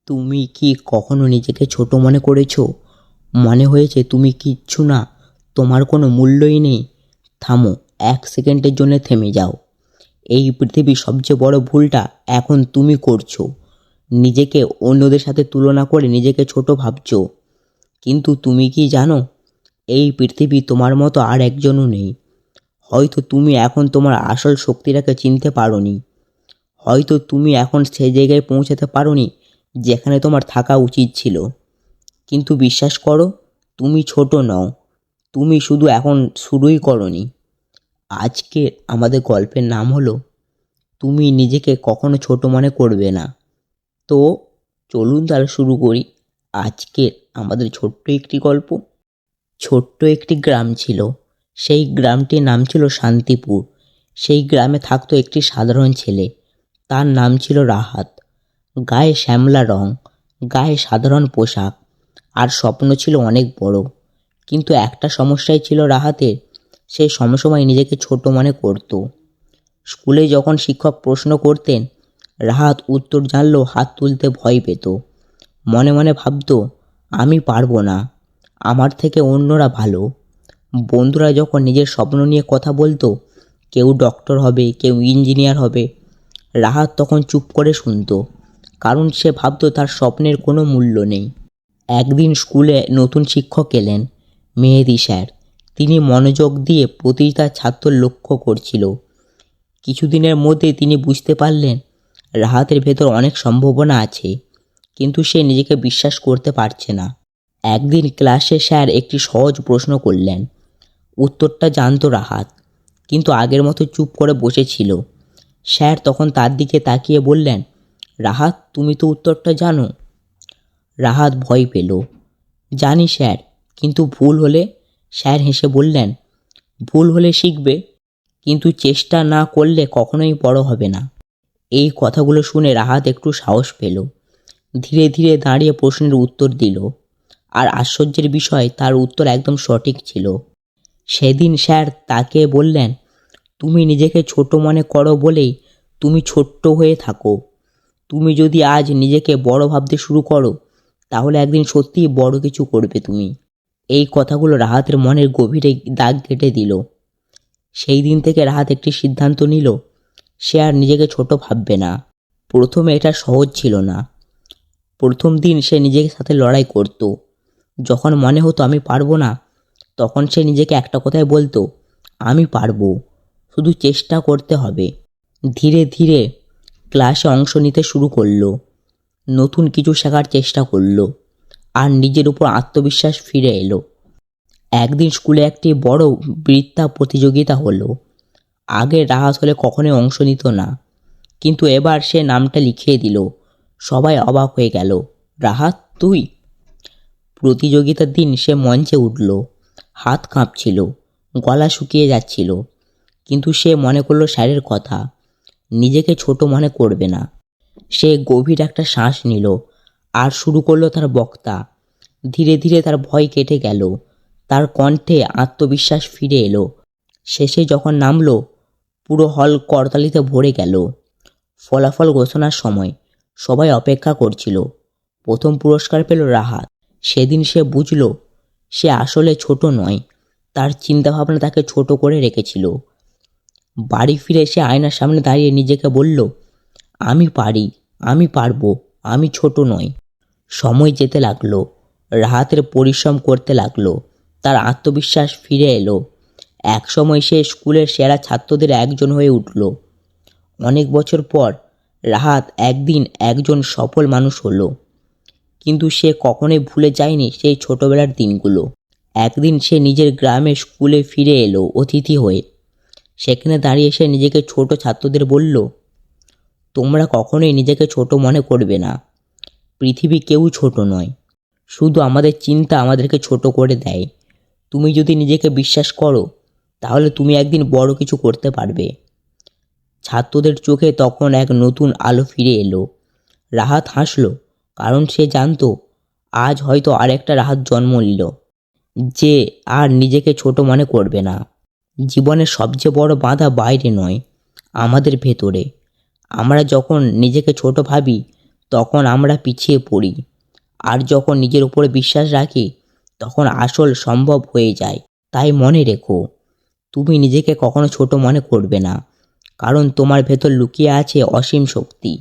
তুমি কি কখনো নিজেকে ছোট মনে করেছো? মনে হয়েছে তুমি কিচ্ছু না, তোমার কোনো মূল্যই নেই? থামো, 1 সেকেন্ডের জন্য থেমে যাও। এই পৃথিবীর সবচেয়ে বড় ভুলটা এখন তুমি করছো। নিজেকে অন্যদের সাথে তুলনা করে নিজেকে ছোট ভাবছো। কিন্তু তুমি কি জানো, এই পৃথিবী তোমার মতো আর একজনও নেই। হয়তো তুমি এখন তোমার আসল শক্তিটাকে চিনতে পারোনি। হয়তো তুমি এখন সেই জায়গায় পৌঁছাতে পারোনি যেখানে তোমার থাকা উচিত ছিল। কিন্তু বিশ্বাস করো, তুমি ছোট নও। তুমি শুধু এখন শুরুই করনি। আজকে আমাদের গল্পের নাম হলো তুমি নিজেকে কখনো ছোট মনে করবে না। তো চলুন তাহলে শুরু করি আজকের আমাদের ছোট্ট একটি গল্প। ছোট্ট একটি গ্রাম ছিল। সেই গ্রামটির নাম ছিল শান্তিপুর। সেই গ্রামে থাকতো একটি সাধারণ ছেলে। তার নাম ছিল রাহাত। গায়ে শ্যামলা রং, গায়ে সাধারণ পোশাক, আর স্বপ্ন ছিল অনেক বড়। কিন্তু একটা সমস্যাই ছিল রাহাতের, সে সময় নিজেকে ছোট মনে করত। স্কুলে যখন শিক্ষক প্রশ্ন করতেন, রাহাত উত্তর জানলেও হাত তুলতে ভয় পেত। মনে মনে ভাবতো, আমি পারবো না, আমার থেকে অন্যরা ভালো। বন্ধুরা যখন নিজের স্বপ্ন নিয়ে কথা বলতো, কেউ ডক্টর হবে, কেউ ইঞ্জিনিয়ার হবে, রাহাত তখন চুপ করে শুনতো, কারণ সে ভাবতো তার স্বপ্নের কোনো মূল্য নেই। একদিন স্কুলে নতুন শিক্ষক এলেন, মেহেদি স্যার। তিনি মনোযোগ দিয়ে প্রতিটা ছাত্র লক্ষ্য করছিল। কিছুদিনের মধ্যে তিনি বুঝতে পারলেন রাহাতের ভেতর অনেক সম্ভাবনা আছে, কিন্তু সে নিজেকে বিশ্বাস করতে পারছে না। একদিন ক্লাসে স্যার একটি সহজ প্রশ্ন করলেন। উত্তরটা জানতো রাহাত, কিন্তু আগের মতো চুপ করে বসেছিল। স্যার তখন তার দিকে তাকিয়ে বললেন, রাহাত, তুমি তো উত্তরটা জানো। রাহাত ভয় পেল। জানি স্যার, কিন্তু ভুল হলে? স্যার হেসে বললেন, ভুল হলে শিখবে, কিন্তু চেষ্টা না করলে কখনোই বড় হবে না। এই কথাগুলো শুনে রাহাত একটু সাহস পেল। ধীরে ধীরে দাঁড়িয়ে প্রশ্নের উত্তর দিল। আর আশ্চর্যের বিষয়, তার উত্তর একদম সঠিক ছিল। সেদিন স্যার তাকে বললেন, তুমি নিজেকে ছোট মনে করো বলেই তুমি ছোট্ট হয়ে থাকো। তুমি যদি আজ নিজেকে বড় ভাবতে শুরু করো, তাহলে একদিন সত্যিই বড় কিছু করবে তুমি। এই কথাগুলো রাহাতের মনের গভীরে দাগ কেটে দিল। সেই দিন থেকে রাহাত একটি সিদ্ধান্ত নিল, সে আর নিজেকে ছোট ভাববে না। প্রথমে এটা সহজ ছিল না। প্রথম দিন সে নিজের সাথে লড়াই করত। যখন মনে হতো আমি পারবো না, তখন সে নিজেকে একটা কথাই বলতো, আমি পারবো, শুধু চেষ্টা করতে হবে। ধীরে ধীরে ক্লাসে অংশ নিতে শুরু করলো, নতুন কিছু শেখার চেষ্টা করলো, আর নিজের উপর আত্মবিশ্বাস ফিরে এলো। একদিন স্কুলে একটি বড় বক্তৃতা প্রতিযোগিতা হলো। আগে রাহাত হলে কখনোই অংশ নিত না, কিন্তু এবার সে নামটা লিখিয়ে দিল। সবাই অবাক হয়ে গেল, রাহাত তুই? প্রতিযোগিতার দিন সে মঞ্চে উঠল। হাত কাঁপছিল, গলা শুকিয়ে যাচ্ছিল, কিন্তু সে মনে করলো স্যারের কথা, নিজেকে ছোট মনে করবে না। সে গভীর একটা শ্বাস নিল আর শুরু করলো তার বক্তৃতা। ধীরে ধীরে তার ভয় কেটে গেল, তার কণ্ঠে আত্মবিশ্বাস ফিরে এলো। শেষে যখন নামলো, পুরো হল করতালিতে ভরে গেল। ফলাফল ঘোষণার সময় সবাই অপেক্ষা করছিল। প্রথম পুরস্কার পেল রাহাত। সেদিন সে বুঝল, সে আসলে ছোট নয়, তার চিন্তাভাবনা তাকে ছোট করে রেখেছিল। বাড়ি ফিরে সে আয়নার সামনে দাঁড়িয়ে নিজেকে বলল, আমি পারি, আমি পারবো, আমি ছোট নই। সময় যেতে লাগলো, রাহাতের পরিশ্রম করতে লাগলো, তার আত্মবিশ্বাস ফিরে এলো। একসময় সে স্কুলের সেরা ছাত্রদের একজন হয়ে উঠল। অনেক বছর পর রাহাত একদিন একজন সফল মানুষ হলো, কিন্তু সে কখনোই ভুলে যায়নি সেই ছোটবেলার দিনগুলো। একদিন সে নিজের গ্রামের স্কুলে ফিরে এলো অতিথি হয়ে। সেখানে দাঁড়িয়ে সে নিজেকে ছোট ছাত্রদের বলল, তোমরা কখনোই নিজেকে ছোট মনে করবে না। পৃথিবী কেউ ছোট নয়, শুধু আমাদের চিন্তা আমাদেরকে ছোট করে দেয়। তুমি যদি নিজেকে বিশ্বাস করো, তাহলে তুমি একদিন বড় কিছু করতে পারবে। ছাত্রদের চোখে তখন এক নতুন আলো ফিরে এলো। রাহাত হাসলো, কারণ সে জানতো আজ হয়তো আরেকটা রাহাত জন্ম নিল, যে আর নিজেকে ছোট মনে করবে না। জীবনের সবচেয়ে বড় বাধা বাইরে নয়, আমাদের ভেতরে। আমরা যখন নিজেকে ছোট ভাবি, তখন আমরা পিছিয়ে পড়ি। আর যখন নিজের উপরে বিশ্বাস রাখি তখন আসল সম্ভব হয়ে যায়। তাই মনে রেখো, তুমি নিজেকে কখনো ছোট মনে করবে না, কারণ তোমার ভেতর লুকিয়ে আছে অসীম শক্তি।